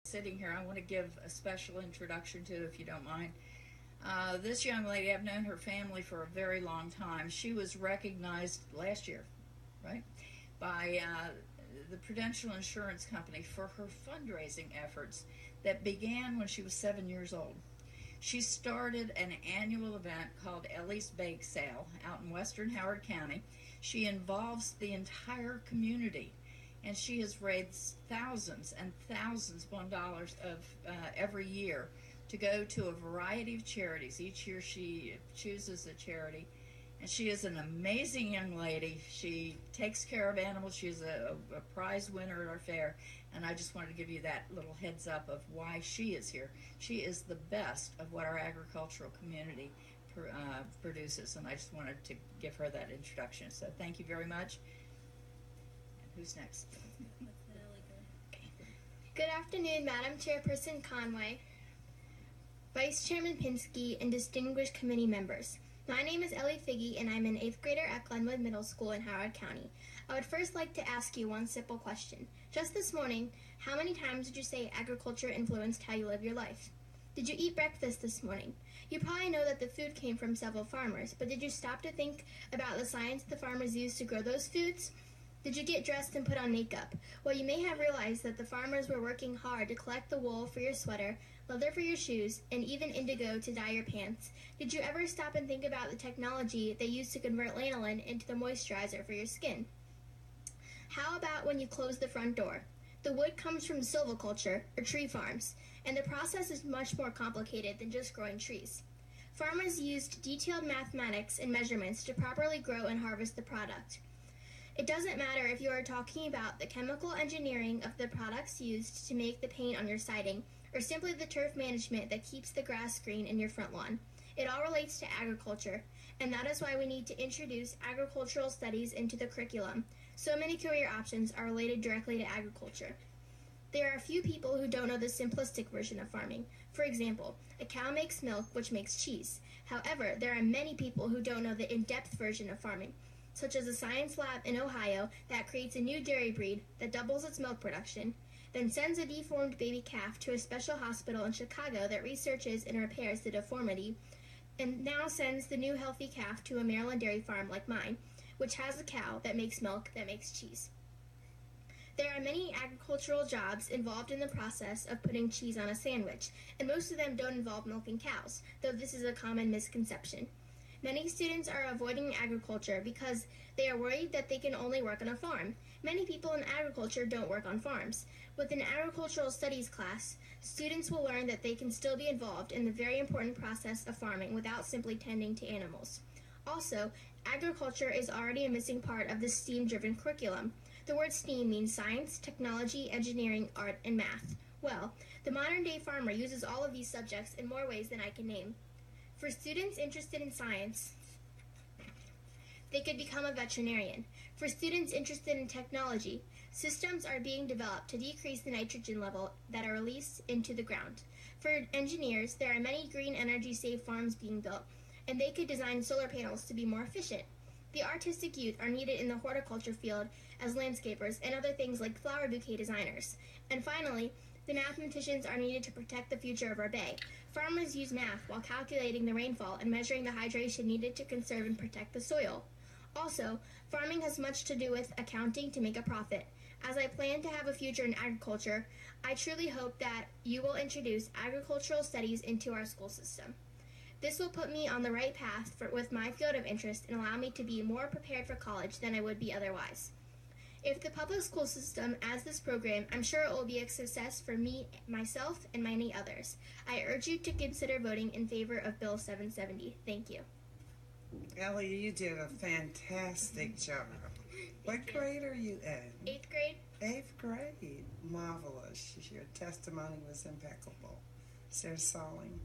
sitting here, I want to give a special introduction to, if you don't mind. This young lady, I've known her family for a very long time. She was recognized last year, right, by the Prudential Insurance Company for her fundraising efforts that began when she was 7 years old. She started an annual event called Ellie's Bake Sale out in western Howard County. She involves the entire community, and she has raised thousands and thousands of dollars every year to go to a variety of charities. Each year she chooses a charity, and she is an amazing young lady. She takes care of animals. She's a prize winner at our fair, and I just wanted to give you that little heads up of why she is here. She is the best of what our agricultural community produces, and I just wanted to give her that introduction. So thank you very much. And who's next? Good afternoon, Madam Chairperson Conway, Vice Chairman Pinsky, and distinguished committee members. My name is Ellie Feaga, and I'm an 8th grader at Glenwood Middle School in Howard County. I would first like to ask you one simple question. Just this morning, how many times did you say agriculture influenced how you live your life? Did you eat breakfast this morning? You probably know that the food came from several farmers, but did you stop to think about the science the farmers used to grow those foods? Did you get dressed and put on makeup? Well, you may have realized that the farmers were working hard to collect the wool for your sweater, leather for your shoes, and even indigo to dye your pants. Did you ever stop and think about the technology they used to convert lanolin into the moisturizer for your skin? How about when you close the front door? The wood comes from silviculture, or tree farms, and the process is much more complicated than just growing trees. Farmers used detailed mathematics and measurements to properly grow and harvest the product. It doesn't matter if you are talking about the chemical engineering of the products used to make the paint on your siding, or simply the turf management that keeps the grass green in your front lawn. It all relates to agriculture, and that is why we need to introduce agricultural studies into the curriculum. So many career options are related directly to agriculture. There are a few people who don't know the simplistic version of farming. For example, a cow makes milk, which makes cheese. However, there are many people who don't know the in-depth version of farming, such as a science lab in Ohio that creates a new dairy breed that doubles its milk production, then sends a deformed baby calf to a special hospital in Chicago that researches and repairs the deformity, and now sends the new healthy calf to a Maryland dairy farm like mine, which has a cow that makes milk that makes cheese. There are many agricultural jobs involved in the process of putting cheese on a sandwich, and most of them don't involve milking cows, though this is a common misconception. Many students are avoiding agriculture because they are worried that they can only work on a farm. Many people in agriculture don't work on farms. With an agricultural studies class, students will learn that they can still be involved in the very important process of farming without simply tending to animals. Also, agriculture is already a missing part of the STEAM-driven curriculum. The word STEAM means science, technology, engineering, art, and math. Well, the modern-day farmer uses all of these subjects in more ways than I can name. For students interested in science, they could become a veterinarian. For students interested in technology, systems are being developed to decrease the nitrogen level that are released into the ground. For engineers, there are many green energy-safe farms being built, and they could design solar panels to be more efficient. The artistic youth are needed in the horticulture field as landscapers and other things like flower bouquet designers. And finally, the mathematicians are needed to protect the future of our bay. Farmers use math while calculating the rainfall and measuring the hydration needed to conserve and protect the soil. Also, farming has much to do with accounting to make a profit. As I plan to have a future in agriculture, I truly hope that you will introduce agricultural studies into our school system. This will put me on the right path with my field of interest and allow me to be more prepared for college than I would be otherwise. If the public school system adds this program, I'm sure it will be a success for me, myself, and many others. I urge you to consider voting in favor of Bill 770. Thank you. Ellie, you did a fantastic job. What grade are you in? 8th grade. 8th grade. Marvelous. Your testimony was impeccable. Sir Solling.